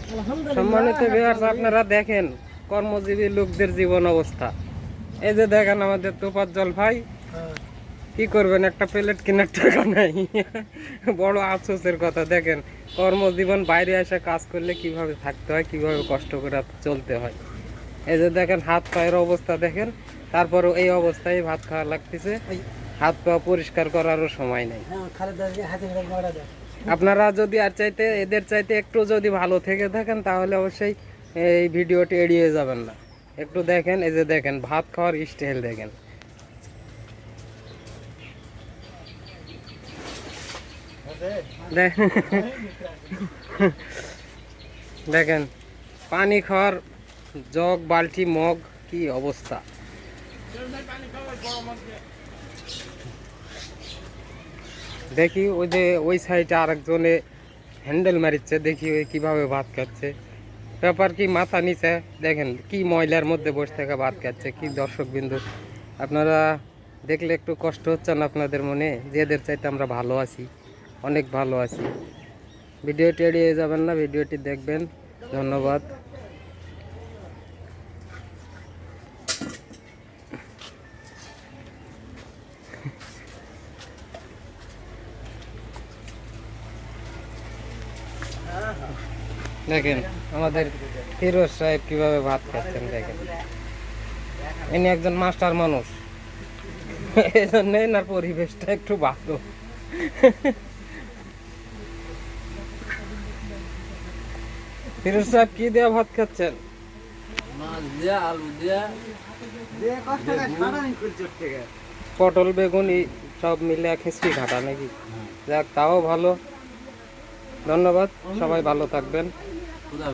সম্মানিত ভিউয়ার্স, আপনারা দেখেন কর্মজীবী লোকদের জীবন অবস্থা। এই যে দেখেন আমাদের তোফাজ্জল ভাই, কি করবেন, একটা প্লেট কেনার টাকা নাই। বড় আফসোসের কথা। দেখেন কর্মজীবন, বাইরে এসে কাজ করলে কিভাবে থাকতে হয়, কিভাবে কষ্ট করে চলতে হয়। এই যে দেখেন হাত পায়ের অবস্থা দেখেন, তারপরও এই অবস্থায় ভাত খাওয়া লাগতেছে। হাত পা পরিষ্কার করারও সময় নেই। আপনারা যদি আর চাইতে এদের চাইতে একটু যদি ভালো থেকে থাকেন তাহলে অবশ্যই এই ভিডিওটি এড়িয়ে যাবেন না। একটু দেখেন, এই যে দেখেন ভাত খাওয়ার স্টাইল দেখেন। দেখেন পানি খাওয়ার জগ, বালতি, মগ, কি অবস্থা। দেখি ওই যে ওই সাইডে আরেকজনে হ্যান্ডেল মারিচ্ছে, দেখি ওই কিভাবে ভাত খাচ্ছে। ব্যাপার কি, মাথা নিচে দেখেন কি ময়লার মধ্যে বসে থেকে ভাত খাচ্ছে। কি দর্শক বিন্দু, আপনারা দেখলে একটু কষ্ট হচ্ছে না আপনাদের মনে, যে এদের চাইতে আমরা ভালো আছি, অনেক ভালো আছি। ভিডিওটি এড়িয়ে যাবেন না, ভিডিওটি দেখবেন। ধন্যবাদ। দেখেন আমাদের ফিরোজ সাহেব কিভাবে ভাত খাচ্ছেন। দেখেন ইনি একজন মাস্টার মানুষ, এই জন্য এনার পরিবেশটা একটু ভালো। ফিরোজ সাহেব কি দেওয়া ভাত খাচ্ছেন? পটল বেগুন সব মিলে খিচড়ি ঘাটা নাকি? যাক, তাও ভালো। ধন্যবাদ, সবাই ভালো থাকবেন।